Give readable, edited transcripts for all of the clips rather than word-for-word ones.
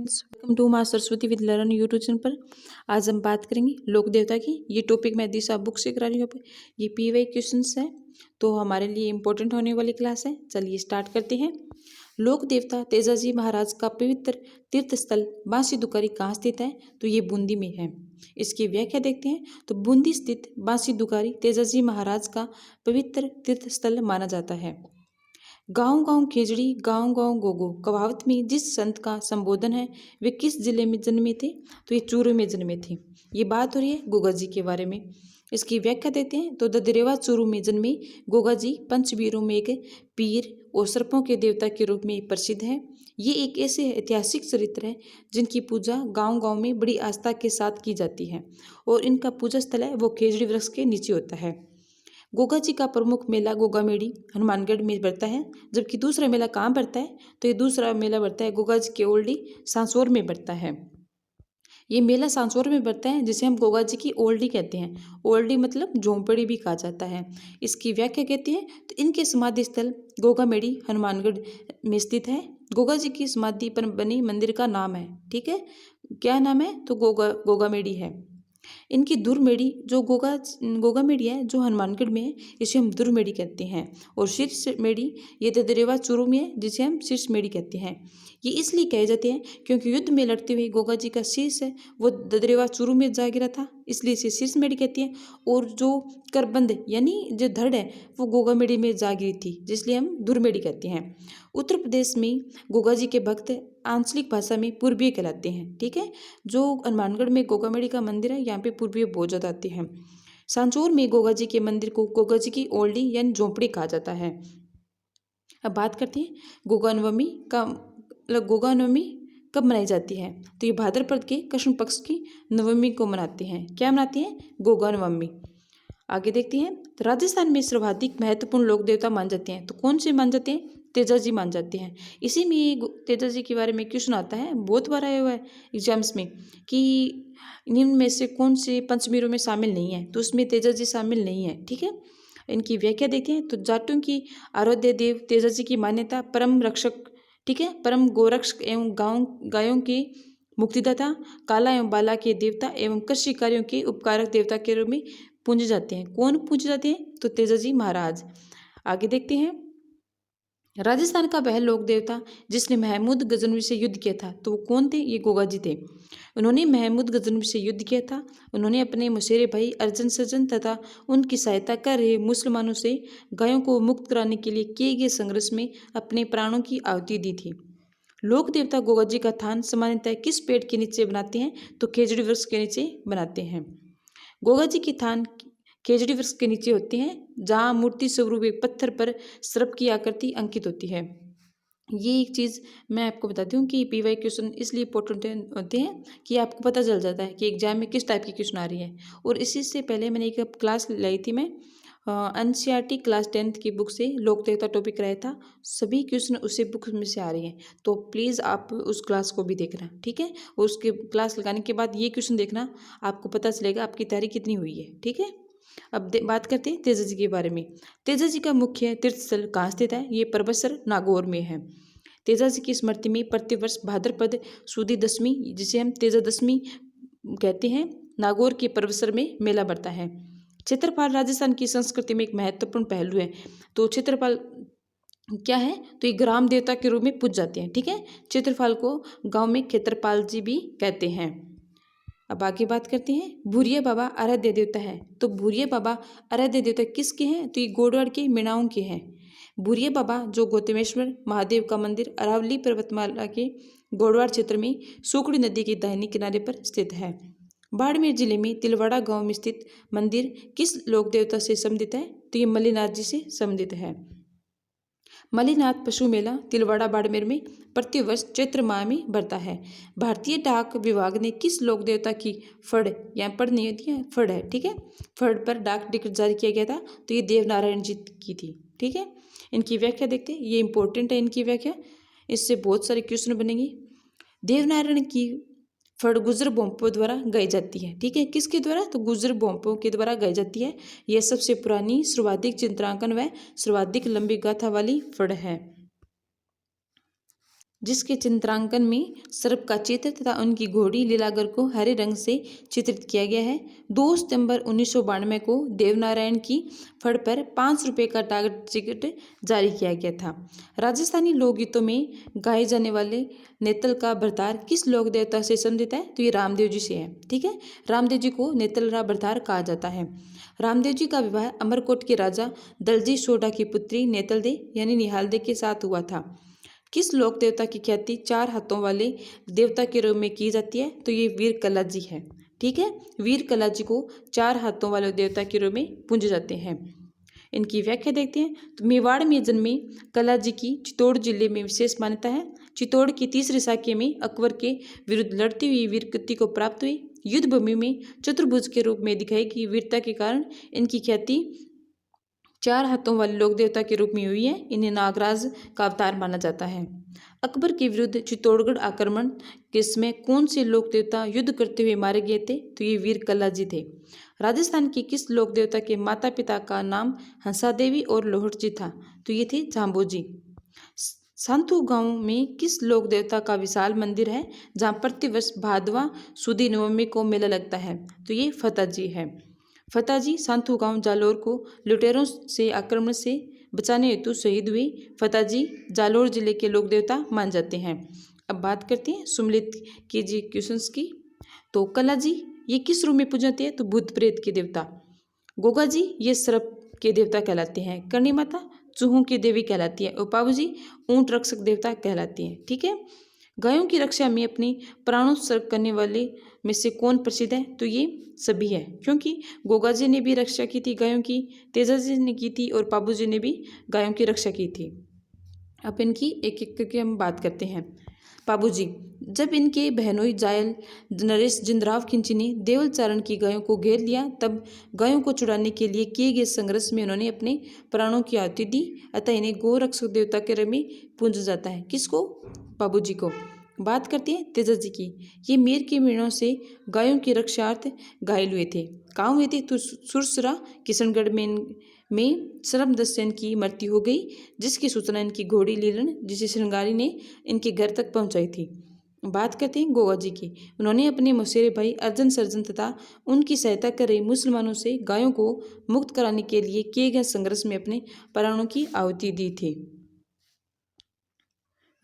Welcome to माँ Saraswati with learn YouTube channel पर। आज हम बात करेंगे लोक देवता की। ये टॉपिक मैं दिशा बुक से करा रही हूँ। ये पीवाई क्वेश्चंस है, तो हमारे लिए इम्पोर्टेंट होने वाली क्लास है। चलिए स्टार्ट करते हैं। लोक देवता तेजाजी महाराज का पवित्र तीर्थ स्थल बांसी दुकारी कहाँ स्थित है? तो ये बूंदी में है। इसकी व्याख्या देखते हैं। तो बूंदी स्थित बांसी दुकारी तेजाजी महाराज का पवित्र तीर्थ स्थल माना जाता है। गांव गांव खिचड़ी गांव गांव गोगो कहावत में जिस संत का संबोधन है वे किस जिले में जन्मे थे? तो ये चूरू में जन्मे थे। ये बात हो रही है गोगा जी के बारे में। इसकी व्याख्या देते हैं। तो ददरेवा चूरू में जन्मे गोगा जी पंचवीरों में एक पीर और सर्पों के देवता के रूप में प्रसिद्ध है। ये एक ऐसे ऐतिहासिक चरित्र है जिनकी पूजा गांव गांव में बड़ी आस्था के साथ की जाती है और इनका पूजा स्थल है वो खेजड़ी वृक्ष के नीचे होता है। गोगा जी का प्रमुख मेला गोगा मेड़ी हनुमानगढ़ में बढ़ता है, जबकि दूसरा मेला कहाँ बढ़ता है? तो ये दूसरा मेला बढ़ता है गोगा जी के ओल्डी सांसौर में बढ़ता है। ये मेला सांसौर में बढ़ता है जिसे हम गोगा जी की ओल्डी कहते हैं। ओल्डी मतलब झोंपड़ी भी कहा जाता है। इसकी व्याख्या कहती है। तो इनके समाधि स्थल गोगा मेड़ी हनुमानगढ़ में स्थित है। गोगा जी की समाधि पर बने मंदिर का नाम है, ठीक है, क्या नाम है? तो गोगा मेड़ी है। इनकी दुर्मेड़ी जो गोगा मेड़ी है जो हनुमानगढ़ में है, इसे हम दुर्मेड़ी कहते हैं। और शीर्ष मेड़ी ये ददरेवा चूरू में है जिसे हम शीर्ष मेड़ी कहते हैं। ये इसलिए कहे जाते हैं क्योंकि युद्ध में लड़ते हुए गोगा जी का शीर्ष है वो ददरेवा चूरू में जा गिरा था, इसलिए इसे शीर्ष मेड़ी कहती हैं। और जो करबंद यानी जो धड़ है वो गोगा मेड़ी में जा गिरी थी, जिसलिए हम दुर्मेड़ी कहते हैं। उत्तर प्रदेश में गोगा जी के भक्त आंचलिक भाषा में पूर्वीय कहलाते हैं, ठीक है। जो हनुमानगढ़ में गोगामेड़ी का मंदिर है यहाँ पे पूर्वीय बहुत ज़्यादा आते हैं। सांचौर में गोगा जी के मंदिर को गोगा जी की ओल्डी यानी झोंपड़ी कहा जाता है। अब बात करते हैं गोगा नवमी का, गोगा नवमी कब मनाई जाती है? तो ये भाद्रपद के कृष्ण पक्ष की नवमी को मनाते हैं। क्या मनाते हैं? गोगा नवमी। आगे देखते हैं। तो राजस्थान में सर्वाधिक महत्वपूर्ण लोक देवता मान जाते हैं। तो कौन से मान जाते हैं? तेजा जी मान जाते हैं। इसी में तेजा जी के बारे में क्वेश्चन आता है, बहुत बार आया हुआ है एग्जाम्स में कि निम्न में से कौन से पंचमीरों में शामिल नहीं है? तो उसमें तेजा जी शामिल नहीं है, ठीक है। इनकी व्याख्या देखते हैं। तो जाटों की आराध्य देव तेजा जी की मान्यता परम रक्षक, ठीक है, परम गोरक्षक एवं गायों की मुक्तिदाता, काला एवं बाला के देवता एवं कृषि कार्यों के उपकारक देवता के रूप में पूजे जाते हैं। कौन पूजे जाते हैं? तो तेजाजी महाराज। आगे देखते हैं। राजस्थान का वह लोक देवता जिसने महमूद गजनवी से युद्ध किया था, तो वो कौन थे? ये गोगा जी थे। उन्होंने महमूद गजनवी से युद्ध किया था। उन्होंने अपने मशेरे भाई अर्जन सजन तथा उनकी सहायता कर रहे मुसलमानों से गायों को मुक्त कराने के लिए किए गए संघर्ष में अपने प्राणों की आहुति दी थी। लोक देवता गोगा जी का थान सामान्यतः किस पेड़ के नीचे बनाते हैं? तो खेजड़ी वृक्ष के नीचे बनाते हैं। गोगा जी की थान खेजड़ी वृक्ष के नीचे होते हैं जहाँ मूर्ति स्वरूप एक पत्थर पर सर्प की आकृति अंकित होती है। ये एक चीज़ मैं आपको बताती हूँ कि पीवाई क्वेश्चन इसलिए इंपॉर्टेंट होते हैं कि आपको पता चल जाता है कि एग्जाम में किस टाइप की क्वेश्चन आ रही है। और इसी से पहले मैंने एक क्लास लाई थी, मैं एनसीईआरटी क्लास 10th की बुक से लोक देवता टॉपिक कराया था। सभी क्वेश्चन उसी बुक में से आ रही हैं, तो प्लीज़ आप उस क्लास को भी देखना, ठीक है। और उसके क्लास लगाने के बाद ये क्वेश्चन देखना, आपको पता चलेगा आपकी तैयारी कितनी हुई है, ठीक है। अब बात करते हैं तेजा जी के बारे में। तेजा जी का मुख्य तीर्थ स्थल कहाँ स्थित है? ये परबसर नागौर में है। तेजा जी की स्मृति में प्रतिवर्ष भाद्रपद सुदी दशमी, जिसे हम तेजा दशमी कहते हैं, नागौर के परबसर में मेला बढ़ता है। क्षेत्रपाल राजस्थान की संस्कृति में एक महत्वपूर्ण पहलू है। तो क्षेत्रपाल क्या है? तो ये ग्राम देवता के रूप में पूज जाते हैं, ठीक है। क्षेत्रपाल को गांव में क्षेत्रपाल जी भी कहते हैं। अब आगे बात करते हैं। भूरिया बाबा आराध्य देवता है। तो भूरिया बाबा आराध्य देवता किसके हैं? तो ये गोडवाड़ के मीणाओं के हैं। भूरिया बाबा जो गौतमेश्वर महादेव का मंदिर अरावली पर्वतमाला के गोडवाड़ क्षेत्र में सोकड़ी नदी के दाहिने किनारे पर स्थित है। बाड़मेर जिले में तिलवाड़ा गांव में स्थित मंदिर किस लोक देवता से संबंधित है? तो ये मल्लीनाथ जी से संबंधित है। मल्लीनाथ पशु मेला तिलवाड़ा बाड़मेर में प्रतिवर्ष चैत्र माह में बढ़ता है। भारतीय डाक विभाग ने किस लोक देवता की फड़, यहाँ पढ़ नहीं होती है, फड़ है, ठीक है, फड़ पर डाक टिकट जारी किया गया था, तो ये देवनारायण जी की थी, ठीक है। इनकी व्याख्या देखते हैं, ये इंपॉर्टेंट है इनकी व्याख्या, इससे बहुत सारे क्वेश्चन बनेंगे। देवनारायण की फड़ गुजर बोंपो द्वारा गाई जाती है, ठीक है। किसके द्वारा? तो गुजर बोंपो के द्वारा गाई जाती है। यह सबसे पुरानी सर्वाधिक चित्रांकन व सर्वाधिक लंबी गाथा वाली फड़ है। जिसके चित्रांकन में सर्प का चित्र तथा उनकी घोड़ी लीलागर को हरे रंग से चित्रित किया गया है। 2 सितंबर 1992 को देवनारायण की फड़ पर 5 रुपये का टारगेट टिकट जारी किया गया था। राजस्थानी लोकगीतों में गाए जाने वाले नेतल का भरतार किस लोक देवता से संबंधित है? तो ये रामदेव जी से है। ठीक है, रामदेव जी को नेतलरा भरतार कहा जाता है। रामदेव जी का विवाह अमरकोट के राजा दलजी सोढ़ा की पुत्री नेतल दे यानी निहाल दे के साथ हुआ था। किस लोक देवता की ख्याति 4 हाथों वाले देवता के रूप में की जाती है? तो ये वीर कला जी है। ठीक है, वीर कला जी को 4 हाथों वाले देवता के रूप में पूजे जाते हैं। इनकी व्याख्या देखते हैं। तो मेवाड़ में जन्मे कला जी की चित्तौड़ जिले में विशेष मान्यता है। चित्तौड़ की तीसरे शाखे में अकबर के विरुद्ध लड़ती हुई वीर कृति को प्राप्त हुई। युद्ध भूमि में चतुर्भुज के रूप में दिखाई गई वीरता के कारण इनकी ख्याति 4 हाथों वाले लोक देवता के रूप में हुई है। इन्हें नागराज का अवतार माना जाता है। अकबर के विरुद्ध चित्तौड़गढ़ आक्रमण के समय कौन से लोक देवता युद्ध करते हुए मारे गए थे? तो ये वीर कला जी थे। राजस्थान की किस लोक देवता के माता पिता का नाम हंसा देवी और लोहट जी था? तो ये थे जाम्बो जी। सांथू गांव में किस लोक देवता का विशाल मंदिर है जहाँ प्रतिवर्ष भादवा सुदी नवमी को मेला लगता है? तो ये फतेह जी है। फतेह जी सांथू गांव जालोर को लुटेरों से आक्रमण से बचाने हेतु शहीद हुए फतेह जी जालोर जिले के लोक देवता मान जाते हैं। अब बात करते हैं सुमलित के जी क्वेश्चंस की। तो कला जी ये किस रूप में पूजे जाते हैं? तो भूत प्रेत के देवता। गोगा जी ये सर्प के देवता कहलाते हैं। करणी माता चूहों की देवी कहलाती है। और पाबू जी ऊंट रक्षक देवता कहलाती हैं। ठीक है, गायों की रक्षा में अपनी प्राणोत्सर्ग करने वाले में से कौन प्रसिद्ध है? तो ये सभी है, क्योंकि गोगा जी ने भी रक्षा की थी गायों की, तेजा जी ने की थी और पाबू जी ने भी गायों की रक्षा की थी। अब इनकी एक एक करके हम बात करते हैं। पाबू जी, जब इनके बहनोई जायल नरेश जिंदराव खिंची ने देवल चारण की गायों को घेर लिया तब गायों को छुड़ाने के लिए किए गए संघर्ष में उन्होंने अपने प्राणों की आहुति दी। अतः इन्हें गो रक्षक देवता के रूप में पूजा जाता है। किसको? पाबू जी को। बात करते हैं तेजा जी की। ये मेर के मेड़ों से गायों की रक्षार्थ घायल हुए थे। कहाँ हुए थे? तो सुरसरा किशनगढ़ में शरमदस्यन की मृत्यु हो गई, जिसकी सूचना इनकी घोड़ी लीलन जिसे श्रृंगारी ने इनके घर तक पहुंचाई थी। बात करते हैं गोगा जी की। उन्होंने अपने मौसेरे भाई अर्जन सर्जन तथा उनकी सहायता कर रहे मुसलमानों से गायों को मुक्त कराने के लिए किए गए संघर्ष में अपने प्राणों की आहुति दी थी।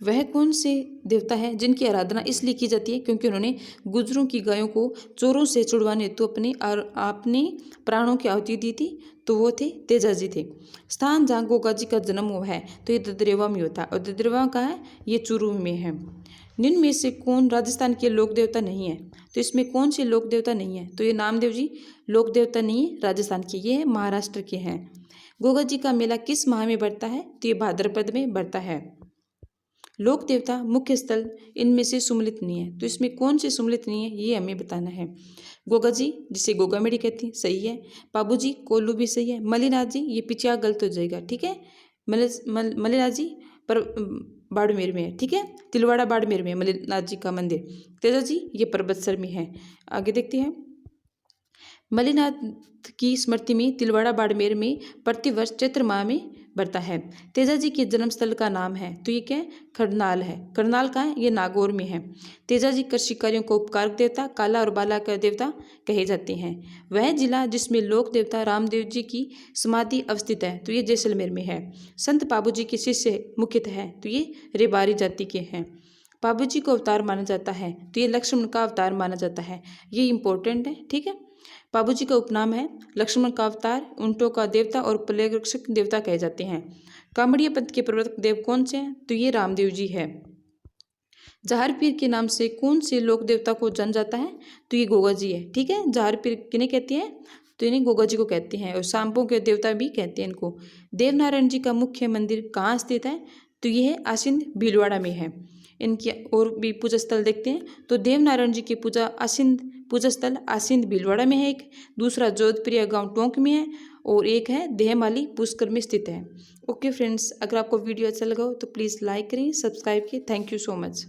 वह कौन से देवता है जिनकी आराधना इसलिए की जाती है क्योंकि उन्होंने गुजरों की गायों को चोरों से छुड़वाने हेतु अपने प्राणों की आहुति दी थी? तो वो थे तेजा जी थे। स्थान जहाँ गोगा जी का जन्म हुआ है तो ये ददरेवा में होता है। और ददरेवा का है ये चूरू में है। निम्न में से कौन राजस्थान के लोक देवता नहीं है? तो इसमें कौन से लोक देवता नहीं है? तो ये नामदेव जी लोक देवता नहीं है राजस्थान के, ये महाराष्ट्र के हैं। गोगा जी का मेला किस माह में बढ़ता है? तो ये भाद्रपद में बढ़ता है। लोक देवता मुख्य स्थल इनमें से सुमलित नहीं है, तो इसमें कौन से सुमलित नहीं है ये हमें बताना है। गोगा जी जिसे गोगामेड़ी कहती है, सही है। पाबू जी कोल्लू भी सही है। मलिनाथ जी ये पिछड़ा गलत हो जाएगा। ठीक है, मलिनाथ जी पर बाड़मेर में है। ठीक है, तिलवाड़ा बाड़मेर में है मलिनाथ जी का मंदिर। तेजा जी ये परबतसर में है। आगे देखते हैं। मलिनाथ की स्मृति में तिलवाड़ा बाड़मेर में प्रतिवर्ष चैत्र माह में बढ़ता है। तेजा जी के जन्म स्थल का नाम है तो ये क्या है? करनाल है। करनाल का है? ये नागौर में है। तेजा जी कृषि कार्यों को उपकारक देवता, काला और बाला का देवता कहे जाते हैं। वह जिला जिसमें लोक देवता रामदेव जी की समाधि अवस्थित है तो ये जैसलमेर में है। संत पाबू जी के शिष्य मुख्यतः है तो ये रेबारी जाति के हैं। पाबू जी को अवतार माना जाता है तो ये लक्ष्मण का अवतार माना जाता है। ये इंपॉर्टेंट है। ठीक है, पाबू जी का उपनाम है लक्ष्मण का अवतार, ऊंटों का देवता और प्लेग रक्षक देवता कहे जाते हैं। कामड़िया पंथ के प्रवर्तक देव कौन से हैं? तो ये रामदेव जी है। जहार पीर के नाम से कौन से लोक देवता को जाना जाता है? तो ये गोगा जी है। ठीक है, जहार पीर किन्हें कहते हैं? तो इन्हें गोगा जी को कहते हैं और सांपों के देवता भी कहते हैं इनको। देवनारायण जी का मुख्य मंदिर कहाँ स्थित है? तो ये है आसिंद भीलवाड़ा में है। इनके और भी पूजा स्थल देखते हैं। तो देवनारायण जी की पूजा स्थल आसिंद भीलवाड़ा में है, एक दूसरा जोधप्रिया गांव टोंक में है और एक है देहमाली पुष्कर में स्थित है। ओके फ्रेंड्स, अगर आपको वीडियो अच्छा लगा हो तो प्लीज़ लाइक करें, सब्सक्राइब करें। Thank you so much.